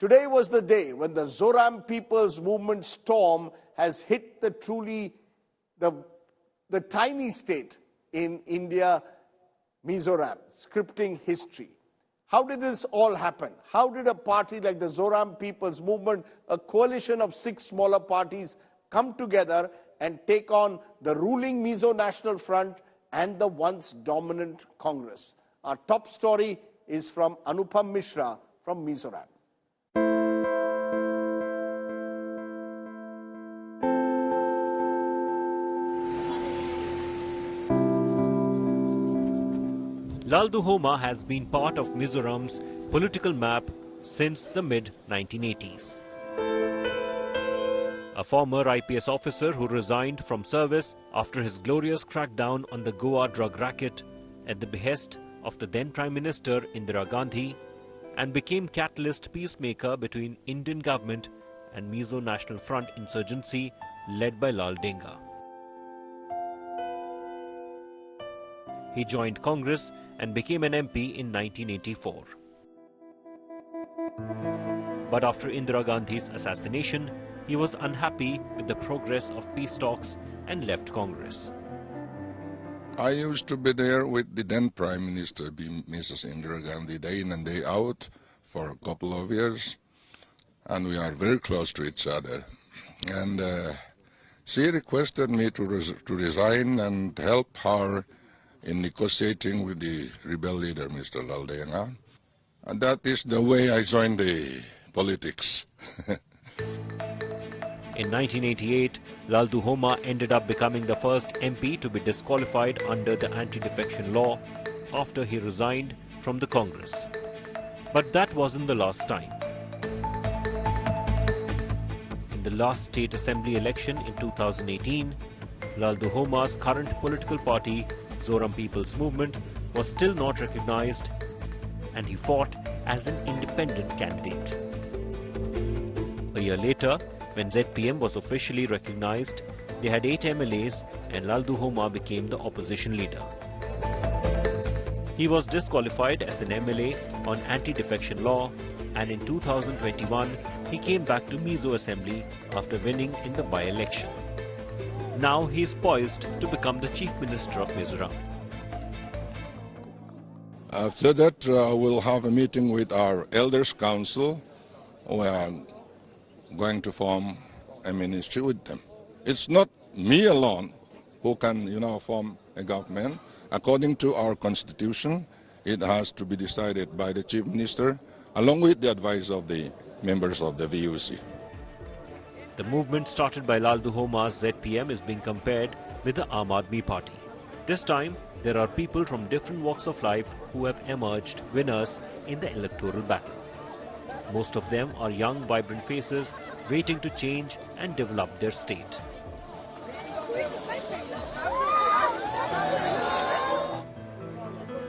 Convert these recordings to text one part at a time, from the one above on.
Today was the day when the Zoram People's Movement storm has hit the tiny state in India, Mizoram, scripting history. How did this all happen? How did a party like the Zoram People's Movement, a coalition of 6 smaller parties, come together and take on the ruling Mizo National Front and the once dominant Congress? Our top story is from Anupam Mishra from Mizoram. Laldu Homa has been part of Mizoram's political map since the mid-1980s. A former IPS officer who resigned from service after his glorious crackdown on the Goa drug racket at the behest of the then Prime Minister Indira Gandhi and became catalyst peacemaker between Indian government and Mizo National Front insurgency led by Lalduhoma. He joined Congress and became an MP in 1984. But after Indira Gandhi's assassination, he was unhappy with the progress of peace talks and left Congress. I used to be there with the then Prime Minister, Mrs. Indira Gandhi, day in and day out for a couple of years, and we are very close to each other. And she requested me to resign and help her in negotiating with the rebel leader, Mr. Lalduhoma. And that is the way I joined the politics. In 1988, Laldu Homa ended up becoming the first MP to be disqualified under the anti-defection law after he resigned from the Congress. But that wasn't the last time. In the last state assembly election in 2018, Laldu Homa's current political party, Zoram People's Movement, was still not recognized, and he fought as an independent candidate. A year later, when ZPM was officially recognized, they had 8 MLAs and Laldu Homa became the opposition leader. He was disqualified as an MLA on anti-defection law, and in 2021 he came back to Mizo Assembly after winning in the by-election. Now he is poised to become the Chief Minister of Mizoram. After that, we'll have a meeting with our Elders Council. We are going to form a ministry with them. It's not me alone who can, form a government. According to our constitution, it has to be decided by the Chief Minister, along with the advice of the members of the VUC. The movement started by Laldu Homa's ZPM is being compared with the Aam Aadmi Party. This time, there are people from different walks of life who have emerged winners in the electoral battle. Most of them are young, vibrant faces waiting to change and develop their state.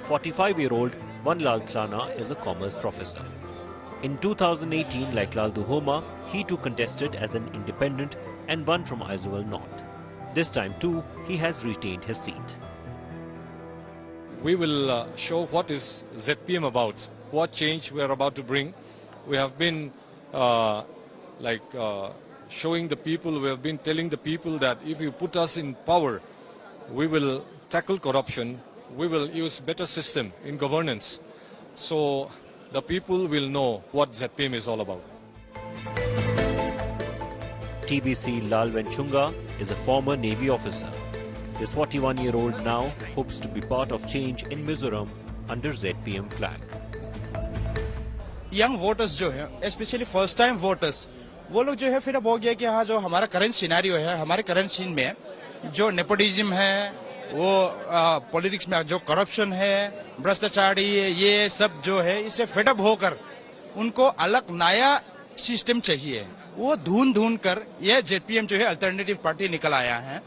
"45-year-old Vanlal Klana is a commerce professor. In 2018, like Laldu Homa, he too contested as an independent and won from Aizawl North. This time too, he has retained his seat. We will show what is ZPM about, what change we are about to bring. We have been showing the people, we have been telling the people that if you put us in power, we will tackle corruption, we will use better system in governance. So the people will know what ZPM is all about. TBC Lal Venchunga is a former Navy officer. This 41-year-old now hopes to be part of change in Mizoram under ZPM flag. Young voters जो है, specially first time voters, वो लोग जो है फिर अब हो गया कि हाँ जो हमारा करंट सिनेरियो है, हमारे करंट सीन में जो नेपोटिज्म है, वो पॉलिटिक्स में जो करप्शन है, भ्रष्टाचारी ये सब जो है, इससे फेडअप होकर उनको अलग नया सिस्टम चाहिए. वो ढूंढ कर ये जेपीएम जो है अल्टरनेटिव पार्टी निकल आया है.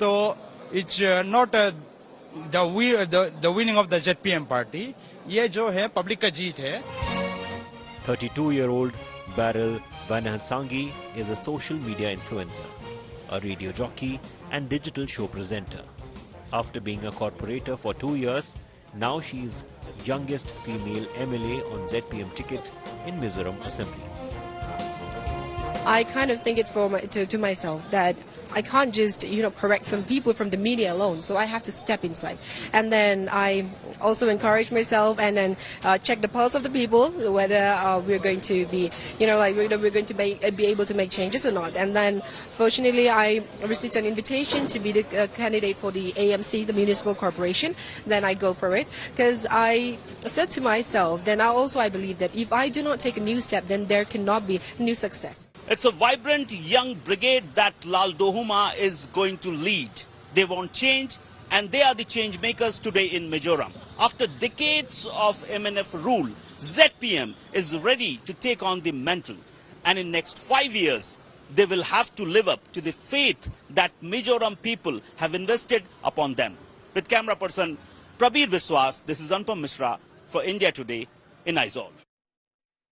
तो it's not the winning of the JPM party, ये जो है पब्लिक का जीत है. 32-year-old Beryl Vanhansangi is a social media influencer, a radio jockey and digital show presenter. After being a corporator for 2 years, now she is youngest female MLA on ZPM ticket in Mizoram Assembly. I kind of think it to myself that I can't just, correct some people from the media alone. So I have to step inside. And then I also encourage myself and then check the pulse of the people, whether we're going to be, whether we're going to be able to make changes or not. And then fortunately, I received an invitation to be the candidate for the AMC, the Municipal Corporation. Then I go for it because I said to myself, then I believe that if I do not take a new step, then there cannot be new success. It's a vibrant young brigade that Laldu Homa is going to lead. They want change, and they are the change makers today in Mizoram. After decades of MNF rule, ZPM is ready to take on the mantle. And in next 5 years, they will have to live up to the faith that Mizoram people have invested upon them. With camera person Prabir Biswas, this is Anupam Mishra for India Today in Aizawl.